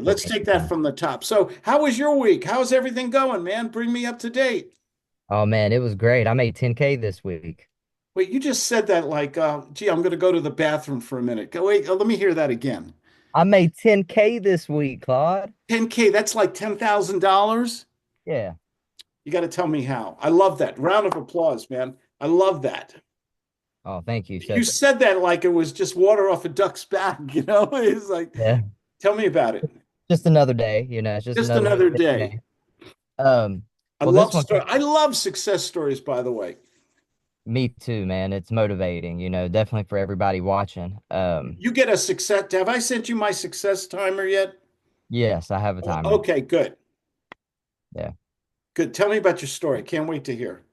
let's take that from the top. So, how was your week? How's everything going, man? Bring me up to date. Oh man, it was great. I made 10K this week. Wait, you just said that like, gee, I'm going to go to the bathroom for a minute. Go, wait, let me hear that again. I made 10K this week, Claude. 10K, that's like $10,000. Yeah. You got to tell me how. I love that. Round of applause, man. I love that. Oh, thank you. You said that like it was just water off a duck's back, you know? It's like, Yeah, tell me about it. just another day, it's just Just another another day. day. Um, I well, this love one story. came, I love success stories, by the way. me too, man. It's motivating, definitely for everybody watching. You get a success. Have I sent you my success timer yet? Yes, I have a Oh, timer. okay, good. Yeah. Good. Tell me about your story. Can't wait to hear.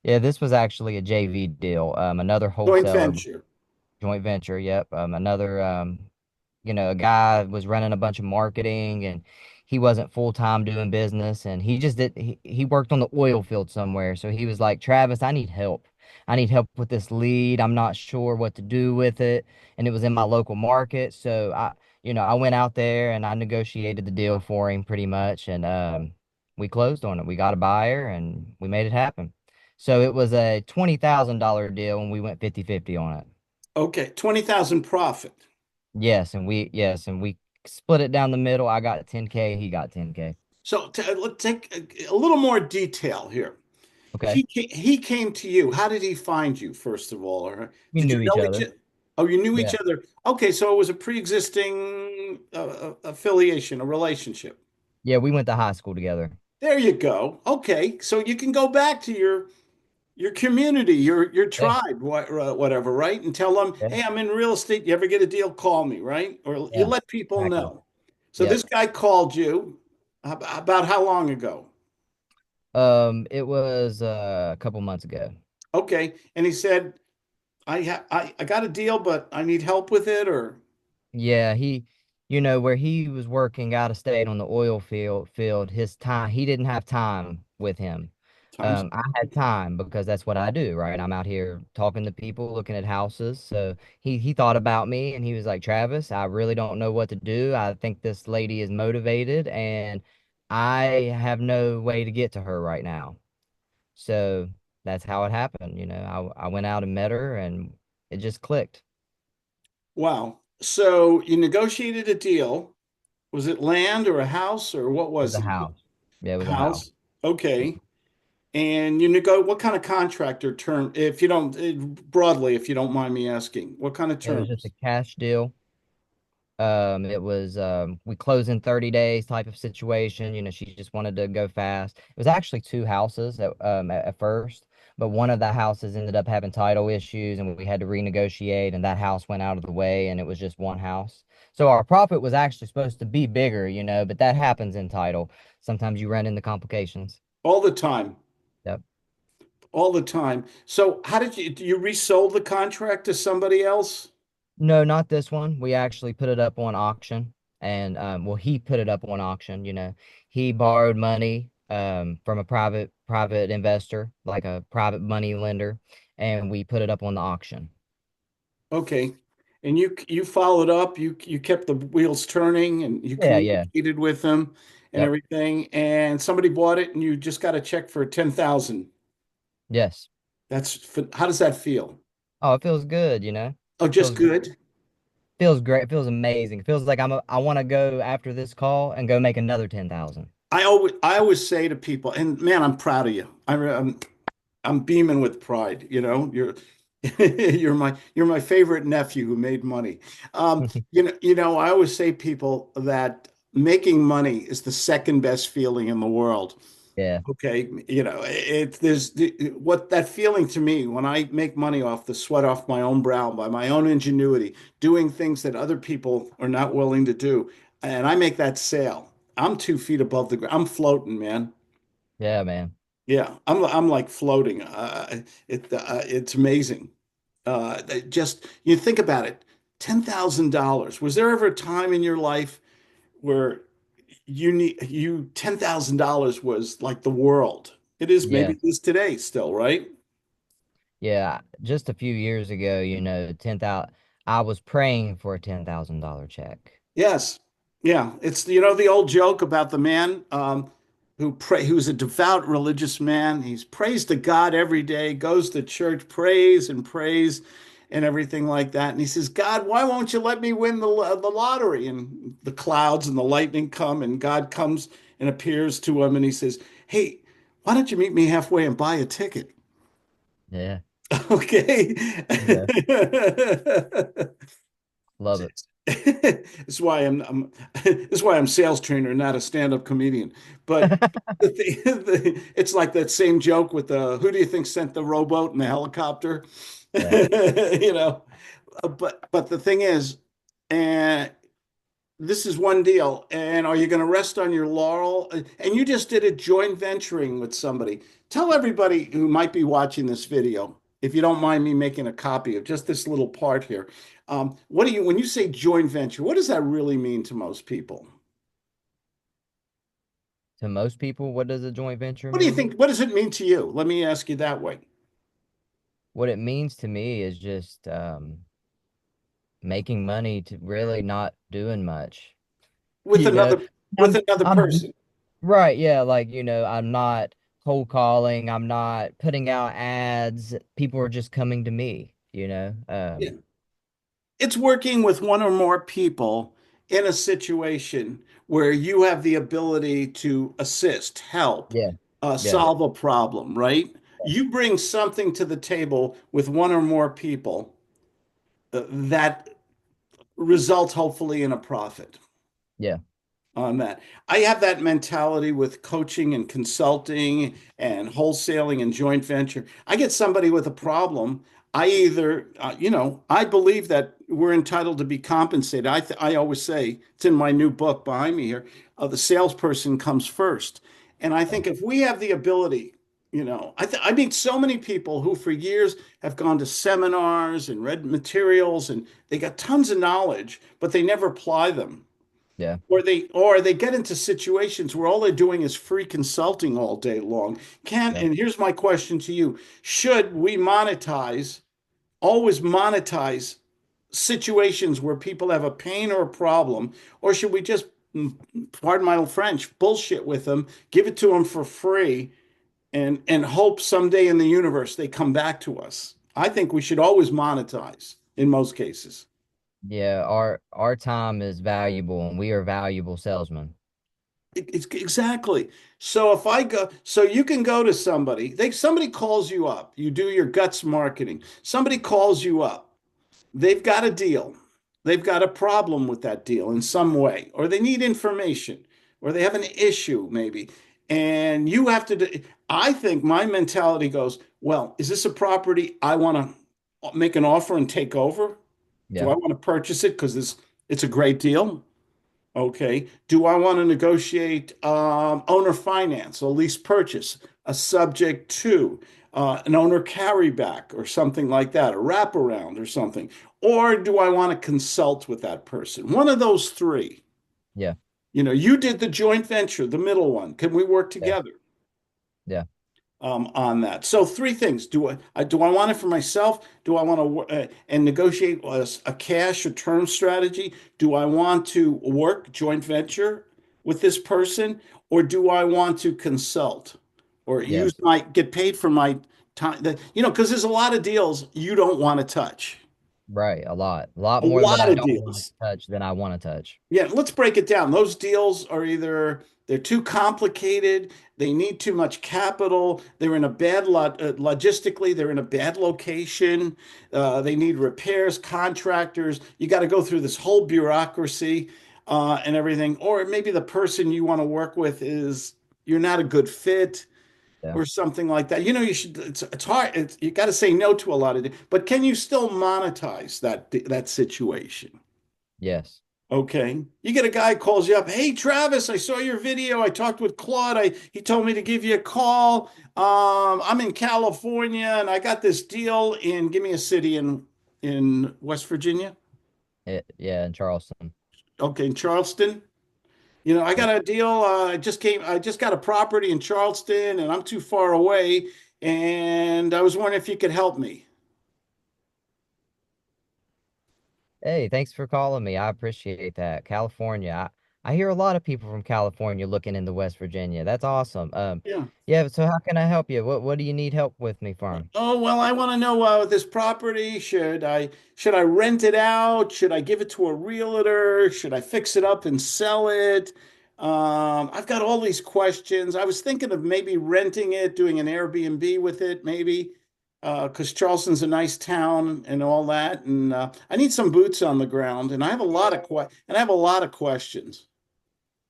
Yeah, this was actually a JV deal. Another Joint wholesaler, venture. joint venture. Yep. Another a guy was running a bunch of marketing and he wasn't full time doing business and he just did he worked on the oil field somewhere. So he was like, Travis, I need help. I need help with this lead. I'm not sure what to do with it. And it was in my local market. So I went out there and I negotiated the deal for him pretty much and we closed on it. We got a buyer and we made it happen. So it was a $20,000 deal and we went 50-50 on it. Okay, 20,000 profit. Yes, and we split it down the middle. I got 10K, he got 10K. So let's take a little more detail here. Okay. He came to you. How did he find you, first of all? Or We did you knew each know each other. other? Oh, you knew each Yeah. other. Okay, so it was a pre-existing affiliation, a relationship. Yeah, we went to high school together. There you go. Okay, so you can go back to your community, your Yeah. tribe, whatever, right? And tell them, Yeah. hey, I'm in real estate. You ever get a deal, call me, right? Or you Yeah. let people Exactly. know. So Yep. this guy called you about how long ago? It was a couple months ago. Okay, and he said, I got a deal, but I need help with it, or Yeah, where he was working out of state on the oil field, his time, he didn't have time with him. times. I had time because that's what I do, right? I'm out here talking to people, looking at houses. So he thought about me and he was like, Travis, I really don't know what to do. I think this lady is motivated and I have no way to get to her right now. So that's how it happened. I went out and met her and it just clicked. Wow. So you negotiated a deal. Was it land or a house or what It was was a it? house. Yeah, it was a house. House. Okay. And what kind of contractor term, if you don't, broadly, if you don't mind me asking, what kind of It was just terms? a cash deal. It was we close in 30 days type of situation. She just wanted to go fast. It was actually two houses at first, but one of the houses ended up having title issues and we had to renegotiate and that house went out of the way and it was just one house. So our profit was actually supposed to be bigger, but that happens in title. Sometimes you run into complications. All the time. Yep. All the time. So how you resold the contract to somebody else? No, not this one. We actually put it up on auction and well he put it up on auction, He borrowed money from a private investor, like a private money lender, and we put it up on the auction. Okay. And you followed up, you kept the wheels turning and you Yeah, yeah. communicated with them and Yep. everything, and somebody bought it and you just got a check for 10,000. Yes. How does that feel? Oh, it feels good, Oh, just Feels good. feels great. Feels amazing. It feels like I want to go after this call and go make another 10,000. I always say to people, and man, I'm proud of you. I'm beaming with pride. You're you're my favorite nephew who made money. I always say people that making money is the second best feeling in the world. Yeah. Okay, what that feeling to me when I make money off the sweat off my own brow by my own ingenuity, doing things that other people are not willing to do, and I make that sale. I'm 2 feet above the ground. I'm floating, man. Yeah, man. Yeah, I'm like floating. It's amazing. Just you think about it, $10,000. Was there ever a time in your life where $10,000 was like the world? It is maybe Yeah. it is today still, right? Yeah, just a few years ago, 10,000, I was praying for a $10,000 check. Yes. Yeah, it's the old joke about the man who's a devout religious man. He's prays to God every day, goes to church, prays and prays and everything like that. And he says, "God, why won't you let me win the lottery?" And the clouds and the lightning come, and God comes and appears to him, and he says, "Hey, why don't you meet me halfway and buy a ticket?" Yeah. Okay. Yeah. Love it. That's why that's why I'm sales trainer, not a stand-up comedian. But it's like that same joke with the who do you think sent the rowboat and the helicopter? Yeah. You know, but the thing is, and this is one deal. And are you going to rest on your laurel? And you just did a joint venturing with somebody. Tell everybody who might be watching this video, if you don't mind me making a copy of just this little part here. What do you, when you say joint venture, what does that really mean to most people? To most people, what does a joint venture What do you mean? think? What does it mean to you? Let me ask you that way. What it means to me is just making money to really not doing much. With You know, another with another I'm person. right, yeah, like, I'm not cold calling, I'm not putting out ads. People are just coming to me. Yeah. It's working with one or more people in a situation where you have the ability to assist, help, Yeah, yeah, solve a problem, right? You bring something to the table with one or more people that results hopefully in a profit yeah, on that. I have that mentality with coaching and consulting and wholesaling and joint venture. I get somebody with a problem. I either, I believe that we're entitled to be compensated. I always say, it's in my new book behind me here, the salesperson comes first. And I yeah, think if we have the ability, I meet so many people who for years have gone to seminars and read materials and they got tons of knowledge, but they never apply them. yeah, Or they get into situations where all they're doing is free consulting all day long. Can yeah, and here's my question to you. Should we always monetize situations where people have a pain or a problem, or should we just, pardon my French, bullshit with them, give it to them for free, and hope someday in the universe they come back to us? I think we should always monetize in most cases. yeah. Our time is valuable, and we are valuable salesmen. It's exactly. So if I go, so you can go to somebody calls you up, you do your guts marketing. Somebody calls you up. They've got a deal. They've got a problem with that deal in some way, or they need information, or they have an issue maybe. And you have to do, I think my mentality goes, well, is this a property I want to make an offer and take over? Do Yeah, I want to purchase it because it's a great deal? Okay. Do I want to negotiate owner finance, a lease purchase, a subject to an owner carryback or something like that, a wraparound or something? Or do I want to consult with that person? One of those three. yeah, You did the joint venture, the middle one. Can we work yeah, together? yeah, On that. So three things. Do I want it for myself? Do I want to and negotiate a cash or term strategy? Do I want to work joint venture with this person, or do I want to consult or yeah. get paid for my time? Because there's a lot of deals you don't want to touch. Right, a lot A more that lot I of don't want to deals. touch than I want to touch. Yeah, let's break it down. Those deals are either they're too complicated, they need too much capital, they're in a bad lot logistically, they're in a bad location, they need repairs, contractors. You got to go through this whole bureaucracy and everything. Or maybe the person you want to work with is you're not a good fit Yeah, or something like that. You should. It's hard. You got to say no to a lot of it, but can you still monetize that situation? yes. Okay. You get a guy calls you up. Hey, Travis, I saw your video. I talked with Claude. He told me to give you a call. I'm in California and I got this deal give me a city in West Virginia. Yeah, in Charleston. Okay, in Charleston. I Yeah. got a deal. I just got a property in Charleston and I'm too far away. And I was wondering if you could help me. Hey, thanks for calling me. I appreciate that. California. I hear a lot of people from California looking into West Virginia. That's awesome. Yeah. Yeah, so how can I help you? What do you need help with me from? Oh, well, I want to know this property. Should I rent it out? Should I give it to a realtor? Should I fix it up and sell it? I've got all these questions. I was thinking of maybe renting it, doing an Airbnb with it, maybe, because Charleston's a nice town and all that. And I need some boots on the ground, and I have a lot of questions.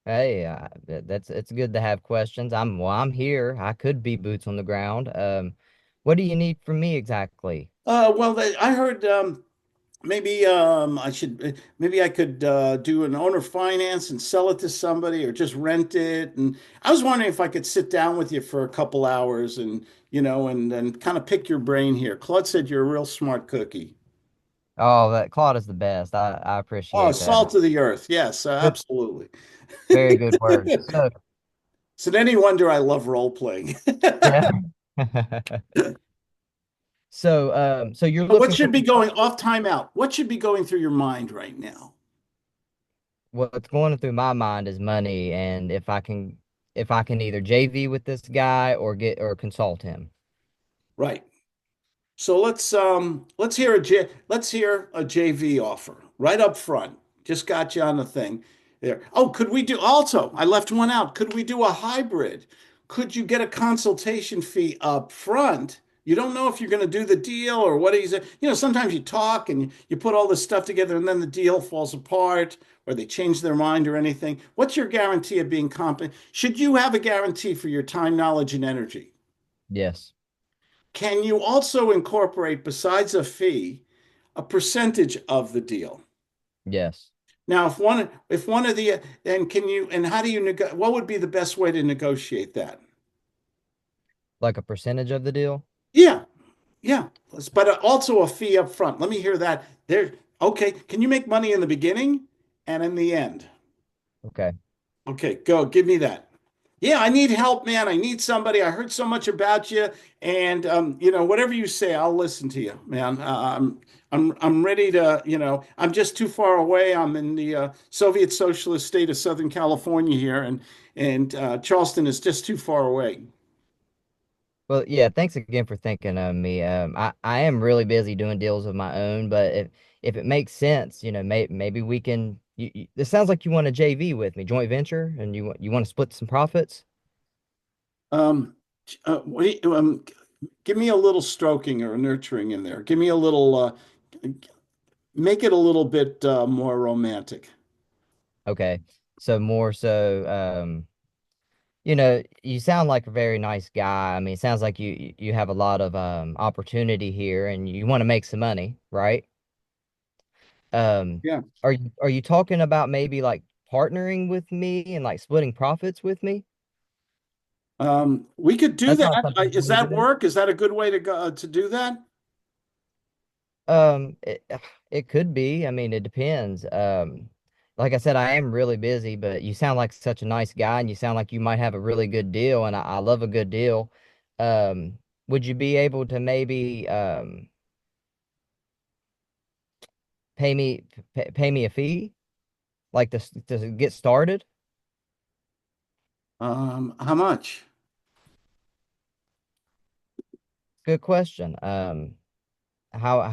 Hey, that's it's good to have questions. I'm here. I could be boots on the ground. What do you need from me exactly? Well, I heard. Maybe maybe I could do an owner finance and sell it to somebody or just rent it. And I was wondering if I could sit down with you for a couple hours and and kind of pick your brain here. Claude said you're a real smart cookie. Oh, that Claude is the best. I Oh, appreciate that. salt of the earth. Yes, Good, absolutely. very good words. So, So then you wonder I love role playing. yeah. So you're What looking for should be control. going off timeout? What should be going through your mind right now? What's going through my mind is money, and if I can either JV with this guy or get or consult him. Right. So let's hear a JV offer right up front. Just got you on the thing there. Oh, could we do also? I left one out. Could we do a hybrid? Could you get a consultation fee up front? You don't know if you're going to do the deal or what he's, sometimes you talk and you put all this stuff together and then the deal falls apart or they change their mind or anything. What's your guarantee of being competent? Should you have a guarantee for your time, knowledge, and energy? Yes. Can you also incorporate, besides a fee, a percentage of the deal? Yes. Now, if one of the, and can you, and how do you, what would be the best way to negotiate that? Like a percentage of the deal? Yeah, yeah, but also a fee up front. Let me hear that. There, okay. Can you make money in the beginning and in the end? Okay. Okay, go. Give me that. Yeah, I need help, man. I need somebody. I heard so much about you, and whatever you say, I'll listen to you, man. I'm ready to, I'm just too far away. I'm in the Soviet Socialist state of Southern California here, and Charleston is just too far away. Well, yeah, thanks again for thinking of me. I am really busy doing deals of my own, but if it makes sense, maybe we can. This sounds like you want a JV with me, joint venture, and you want to split some profits. Um, give me a little stroking or nurturing in there. Give me a little, make it a little bit more romantic. Okay, so more so, you sound like a very nice guy. I mean, it sounds like you have a lot of opportunity here, and you want to make some money, right? Um, Yeah. are you talking about maybe like partnering with me and like splitting profits with me? We could do That's not that. something you Is want to that do. work? Is that a good way to go to do that? It, it could be. I mean, it depends. Like I said, I am really busy, but you sound like such a nice guy, and you sound like you might have a really good deal, and I love a good deal. Um, would you be able to maybe pay me a fee, like to get started? How much? Good question. How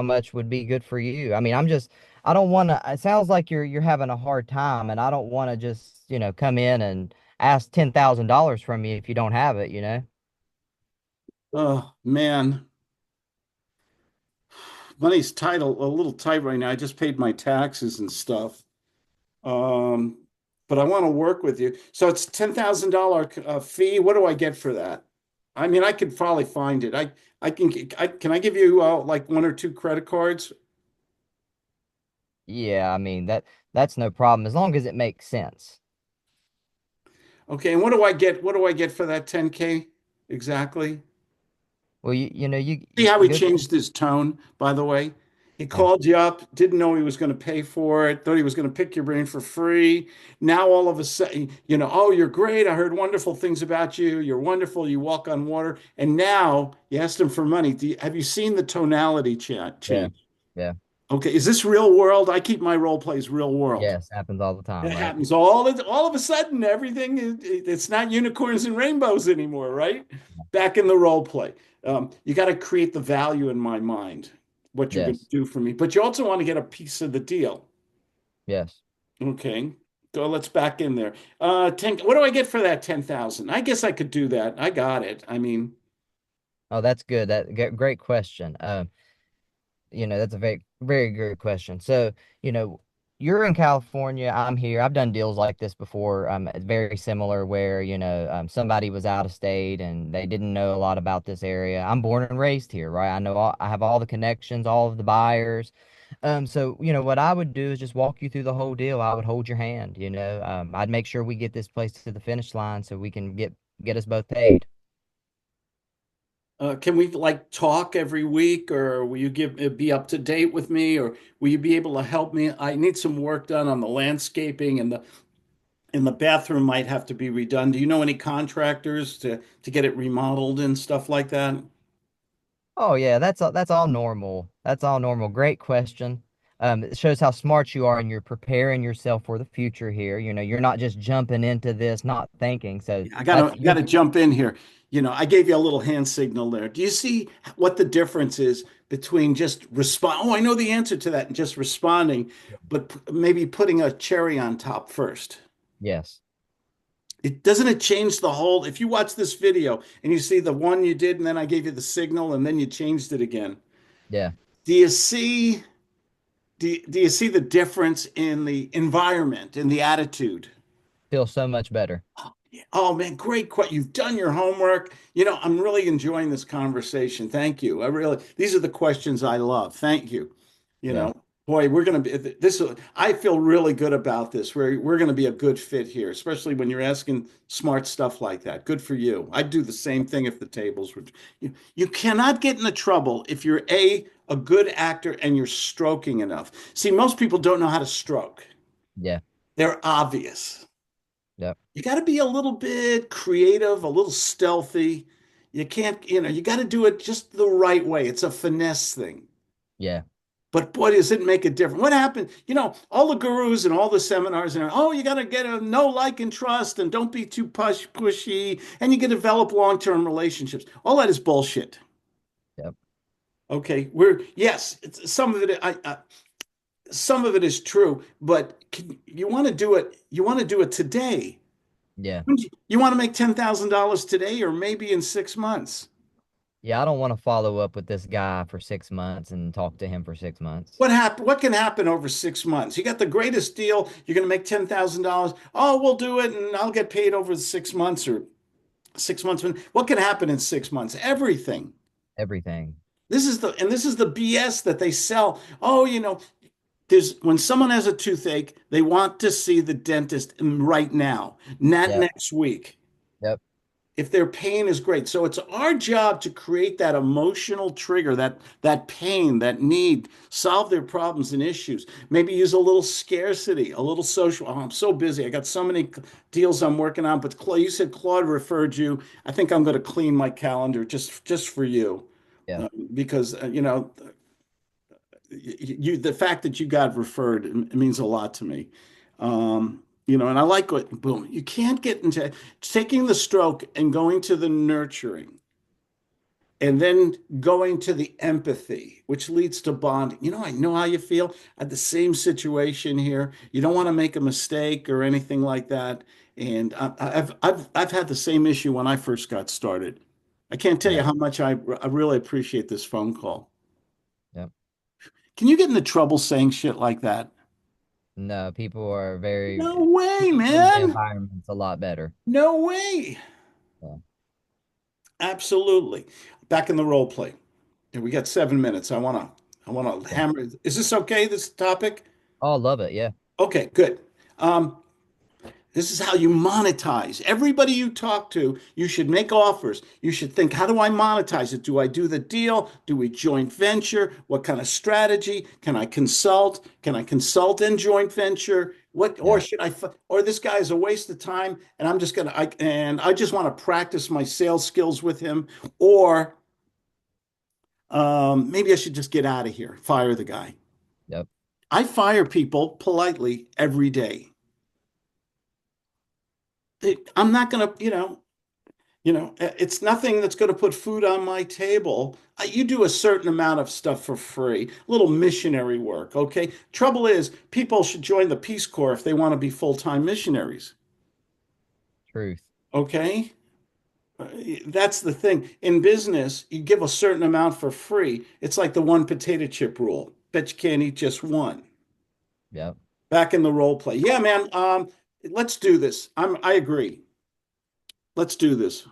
much would be good for you? I mean, I don't want to. It sounds like you're having a hard time, and I don't want to just come in and ask $10,000 from you if you don't have it. Oh man, money's tight, a little tight right now. I just paid my taxes and stuff. Um, but I want to work with you. So it's $10,000 fee. What do I get for that? I mean, I could probably find it. Can I give you like one or two credit cards? Yeah, I mean that's no problem as long as it makes sense. Okay, and what do I get? What do I get for that 10K exactly? Well, See how he good. changed his tone, by the way? He Yeah, called you up, didn't know he was going to pay for it, thought he was going to pick your brain for free. Now, all of a sudden, oh, you're great. I heard wonderful things about you. You're wonderful. You walk on water. And now you asked him for money. Have you seen the tonality yeah, change? yeah. Okay, is this real world? I keep my role plays real world. Yes, happens all the It time, right? happens all of a sudden, everything it's not unicorns and rainbows anymore, right? Back in the role play. You got to create the value in my mind, what you're going to Yes, do for me. But you also want to get a piece of the deal. yes. Okay. So let's back in there. 10, what do I get for that 10,000? I guess I could do that. I got it. I mean, Oh, that's good. Great question. That's a very good question. So, you know, you're in California, I'm here. I've done deals like this before. It's very similar where, somebody was out of state and they didn't know a lot about this area. I'm born and raised here, right? I have all the connections, all of the buyers. So, what I would do is just walk you through the whole deal. I would hold your hand, I'd make sure we get this place to the finish line so we can get us both paid. can we like talk every week, or will you be up to date with me, or will you be able to help me? I need some work done on the landscaping and the bathroom might have to be redone. Do you know any contractors to get it remodeled and stuff like that? Oh yeah, that's all normal. That's all normal. Great question. It shows how smart you are and you're preparing yourself for the future here. You're not just jumping into this, not thinking. So Yeah, that's I gotta jump in here. I gave you a little hand signal there. Do you see what the difference is between just respond? Oh, I know the answer to that, and just responding, but maybe putting a cherry on top first. yes. It doesn't it change the whole. If you watch this video and you see the one you did, and then I gave you the signal, and then you changed it again. Yeah. Do you see? Do you see the difference in the environment, in the attitude? Feel so much better. Yeah. Oh man, great question. You've done your homework. I'm really enjoying this conversation. Thank you. These are the questions I love. Thank you. You Yeah. know, boy, we're going to be this. I feel really good about this. We're going to be a good fit here, especially when you're asking smart stuff like that. Good for you. I'd do the same thing if the tables were. You cannot get into trouble if you're a good actor and you're stroking enough. See, most people don't know how to stroke. Yeah. They're obvious. Yep. You got to be a little bit creative, a little stealthy. You can't, you got to do it just the right way. It's a finesse thing. Yeah. But boy, does it make a difference. What happened? All the gurus and all the seminars and oh, you got to get a know, like, and trust, and don't be too pushy, and you can develop long-term relationships. All that is bullshit. Yep. Okay, yes, some of it. Some of it is true, but you want to do it. You want to do it today. Yeah. You want to make $10,000 today or maybe in 6 months. Yeah. I don't want to follow up with this guy for 6 months and talk to him for 6 months. What can happen over 6 months? You got the greatest deal. You're going to make $10,000. Oh, we'll do it and I'll get paid over 6 months or 6 months. What can happen in 6 months? Everything. Everything. This is the BS that they sell. Oh, there's when someone has a toothache, they want to see the dentist right now, not Yep. next week. Yep. If their pain is great. So it's our job to create that emotional trigger, that pain, that need, solve their problems and issues. Maybe use a little scarcity, a little social. Oh, I'm so busy. I got so many deals I'm working on. But Claude, you said Claude referred you. I think I'm going to clean my calendar just for you, Yeah. because the fact that you got referred it means a lot to me. And I like what boom. You can't get into taking the stroke and going to the nurturing and then going to the empathy, which leads to bonding. I know how you feel. I had the same situation here. You don't want to make a mistake or anything like that. And I've had the same issue when I first got started. I can't tell you Yeah. how much I really appreciate this phone call. Yep. Can you get into trouble saying shit like that? No, people are very, No way, people in my man. environment's a lot better. No way. Yeah. Absolutely. Back in the role play. Yeah, we got 7 minutes. I wanna Yeah. hammer. Is this okay, this topic? Oh, I love it. Yeah. Okay, good. This is how you monetize. Everybody you talk to, you should make offers. You should think, how do I monetize it? Do I do the deal? Do we joint venture? What kind of strategy? Can I consult? Can I consult and joint venture? What or Yeah. should I or this guy is a waste of time and I just want to practice my sales skills with him or maybe I should just get out of here, fire the guy. I fire people politely every day. I'm not going to, it's nothing that's going to put food on my table. You do a certain amount of stuff for free, a little missionary work, okay? Trouble is, people should join the Peace Corps if they want to be full-time missionaries, Truth. okay? Uh, That's the thing. In business, you give a certain amount for free. It's like the one potato chip rule. Bet you can't eat just one. Yep. Back in the role play. Yeah, man. Let's do this. I agree. Let's do this.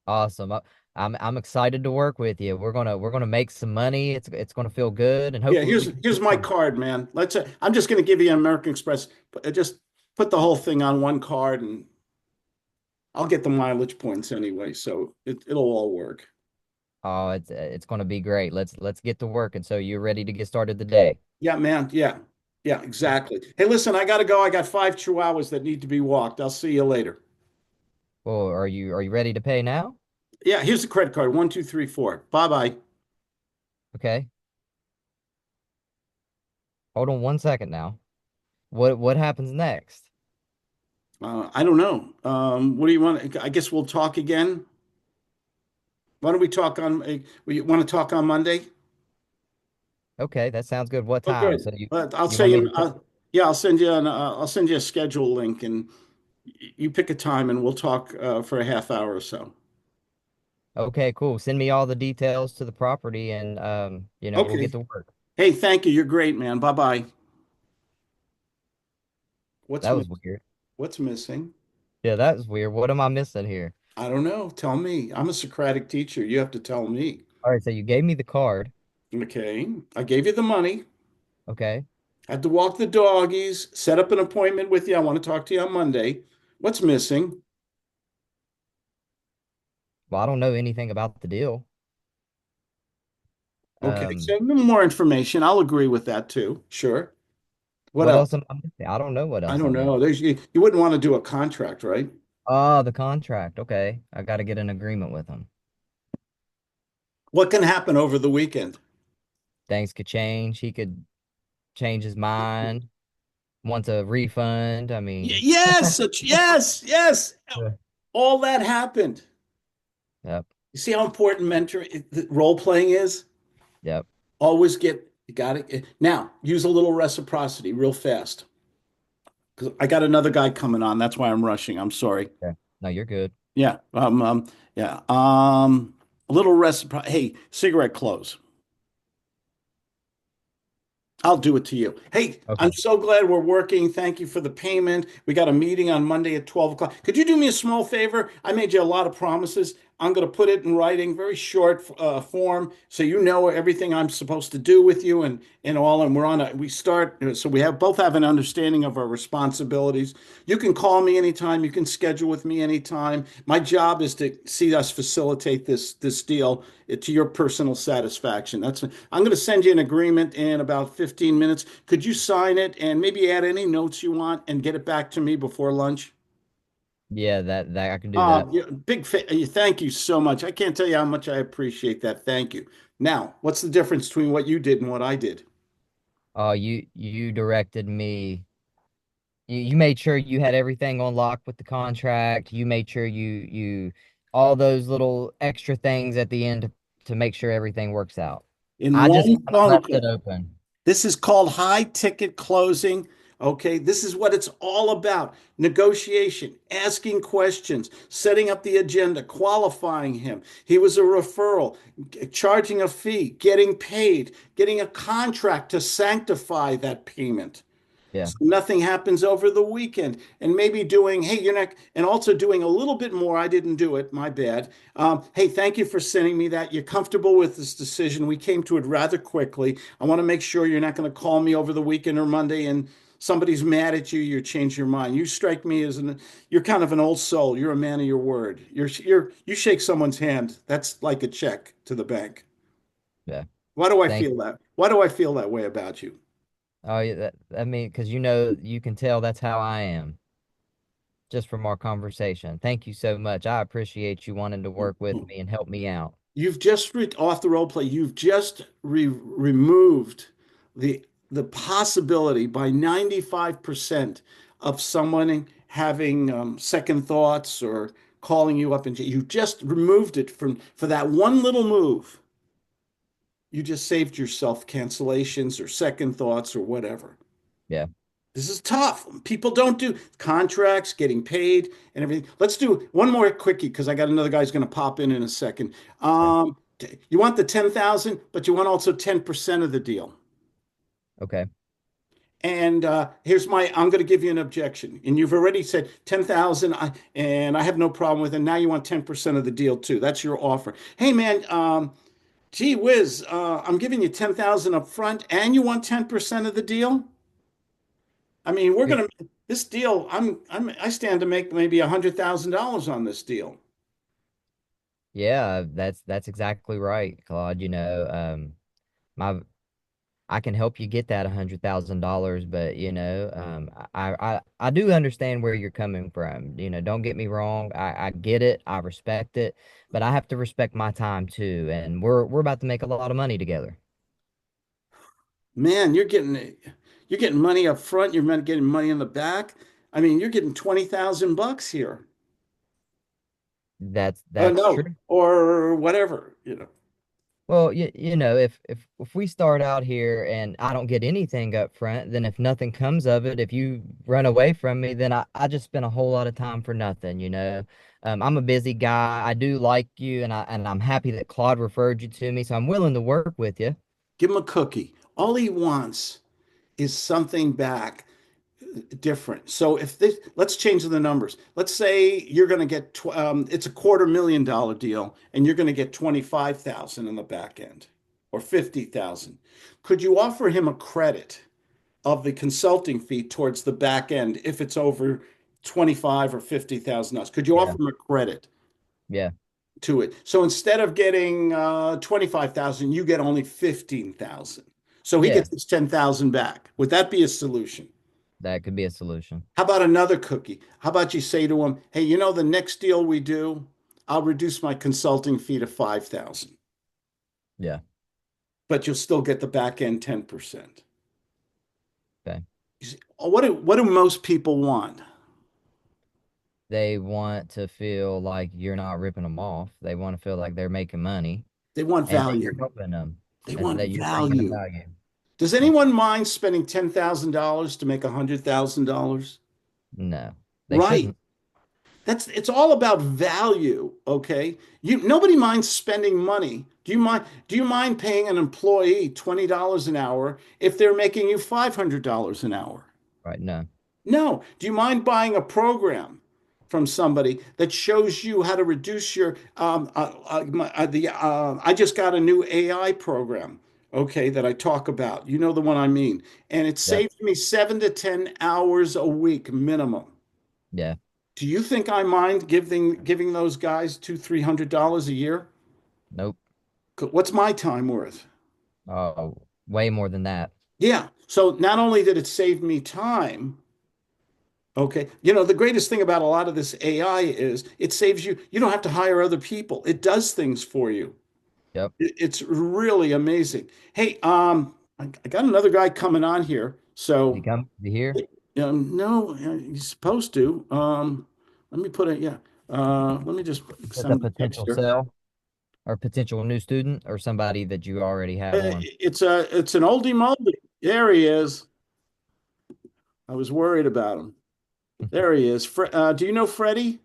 Awesome. I'm excited to work with you. We're gonna make some money. It's gonna feel good, and Yeah, hopefully we can here's get my some. card, man. I'm just going to give you an American Express. Just put the whole thing on one card, and I'll get the mileage points anyway, so it'll all work. Oh, it's gonna be great. Let's get to work, and so you're ready to get started today. Yeah, man. Yeah, yeah, exactly. Hey, listen, I got to go. I got 5 chihuahuas that need to be walked. I'll see you later. Well, are you ready to pay now? Yeah, here's the credit card. 1, 2, 3, 4. Bye bye. Okay. Hold on 1 second now. What happens next? I don't know. What do you want? I guess we'll talk again. Why don't we talk on? You want to talk on Monday? Okay, that sounds good. What Oh, time? So good. I'll you say want me you. to put Yeah, I'll send you a schedule link, and you pick a time, and we'll talk for a half hour or so. Okay, cool. Send me all the details to the property and we'll get Okay. to work. Hey, thank you. You're great, man. Bye bye. What's That mi- was weird. What's missing? Yeah, that was weird. What am I missing here? I don't know. Tell me. I'm a Socratic teacher. You have to tell me. All right, so you gave me the card. Okay. I gave you the money. Okay. Had to walk the doggies, set up an appointment with you. I want to talk to you on Monday. What's missing? Well, I don't know anything about the deal. Okay, Um, so more information. I'll agree with that too. Sure. What what else? else am I missing? I don't know what I else don't I'm missing. know. You wouldn't want to do a contract, right? Oh, the contract. Okay. I got to get an agreement with him. What can happen over the weekend? Things could change. He could change his mind, wants a refund. I mean, Yes. yeah. All that happened. Yep. You see how important role playing is? Yep. You got it. Now, use a little reciprocity real fast. Because I got another guy coming on. That's why I'm rushing. I'm sorry. Yeah. No, you're good. Yeah. Yeah. A little reciprocity. Hey, cigarette close. I'll do it to you. Hey, I'm Okay. so glad we're working. Thank you for the payment. We got a meeting on Monday at 12 o'clock. Could you do me a small favor? I made you a lot of promises. I'm going to put it in writing, very short form, so you know everything I'm supposed to do with you and all. And we start, so we both have an understanding of our responsibilities. You can call me anytime. You can schedule with me anytime. My job is to see us facilitate this deal to your personal satisfaction. I'm going to send you an agreement in about 15 minutes. Could you sign it and maybe add any notes you want and get it back to me before lunch? Yeah, that I can do that. Yeah, thank you so much. I can't tell you how much I appreciate that. Thank you. Now, what's the difference between what you did and what I did? Oh, you directed me. You made sure you had everything on lock with the contract. You made sure you all those little extra things at the end to make sure everything works out. In I just one kind of phone left it call. open. This is called high ticket closing. Okay, this is what it's all about: negotiation, asking questions, setting up the agenda, qualifying him. He was a referral, charging a fee, getting paid, getting a contract to sanctify that payment. Yeah, So nothing happens over the weekend. And maybe doing, hey, you're not, and also doing a little bit more. I didn't do it, my bad. Hey, thank you for sending me that. You're comfortable with this decision. We came to it rather quickly. I want to make sure you're not going to call me over the weekend or Monday and somebody's mad at you, you change your mind. You strike me as you're kind of an old soul. You're a man of your word. You shake someone's hand. That's like a check to the bank. yeah. Why do I Thank feel that? Why do I feel that way about you? Oh, yeah, I mean, because you can tell that's how I am just from our conversation. Thank you so much. I appreciate you wanting to work with me and help me out. You've just off the role play. You've just removed the the possibility by 95% of someone having second thoughts or calling you up and you just removed it from for that one little move. You just saved yourself cancellations or second thoughts or whatever. Yeah, This is tough. People don't do contracts, getting paid, and everything. Let's do one more quickie because I got another guy's going to pop in a second. sure. You want the 10,000, but you want also 10% of the deal. Okay. And here's I'm going to give you an objection. And you've already said 10,000, and I have no problem with it. Now you want 10% of the deal too. That's your offer. Hey man, gee whiz, I'm giving you 10,000 up front and you want 10% of the deal? I mean, we're Here- gonna this deal. I stand to make maybe $100,000 on this deal. Yeah, that's exactly right, Claude. My I can help you get that $100,000, but I do understand where you're coming from. Don't get me wrong. I get it. I respect it, but I have to respect my time too. And we're about to make a lot of money together. Man, you're getting money up front. You're getting money in the back. I mean, you're getting 20,000 bucks here. That's No, true. or whatever. Well, if we start out here and I don't get anything up front, then if nothing comes of it, if you run away from me, then I just spent a whole lot of time for nothing. I'm a busy guy. I do like you, and I'm happy that Claude referred you to me, so I'm willing to work with you. Give him a cookie. All he wants is something back different. So if this, let's change the numbers. Let's say you're going to get, it's a $250,000 deal, and you're going to get 25,000 in the back end, or 50,000. Could you offer him a credit of the consulting fee towards the back end if it's over 25 or 50,000 dollars? Could you Yeah, offer him a credit yeah, to it? So instead of getting 25,000, you get only 15,000. So he yeah. gets his 10,000 back. Would that be a solution? That could be a solution. How about another cookie? How about you say to him, "Hey, the next deal we do, I'll reduce my consulting fee to 5,000, Yeah. but you'll still get the back end 10%." Okay. You see, what do most people want? They want to feel like you're not ripping them off. They want to feel like they're making money They want and that you're value. helping them They and want that you're bringing them value. value. Does Yeah. anyone mind spending $10,000 to make $100,000? No, they Right. shouldn't. It's all about value, okay? Nobody minds spending money. Do you mind paying an employee $20 an hour if they're making you $500 an hour? Right. No. No. Do you mind buying a program from somebody that shows you how to reduce your I just got a new AI program, okay, that I talk about. You know the one I mean. And it Yep. saves me 7 to 10 hours a week minimum. Yeah. Do you think I mind giving those guys $200-300 a year? Nope. What's my time worth? Oh, way more than that. Yeah. So not only did it save me time, okay, the greatest thing about a lot of this AI is it saves you. You don't have to hire other people. It does things for you. Yep. It's really amazing. Hey, I got another guy coming on here. You So, come to here? no, he's supposed to. Let me put it. Yeah. Let me just Is that send the him a text potential here. sell or potential new student or somebody that you already have on? It's an oldie moldie. There he is. I was worried about him. There he is. Do you know Freddie?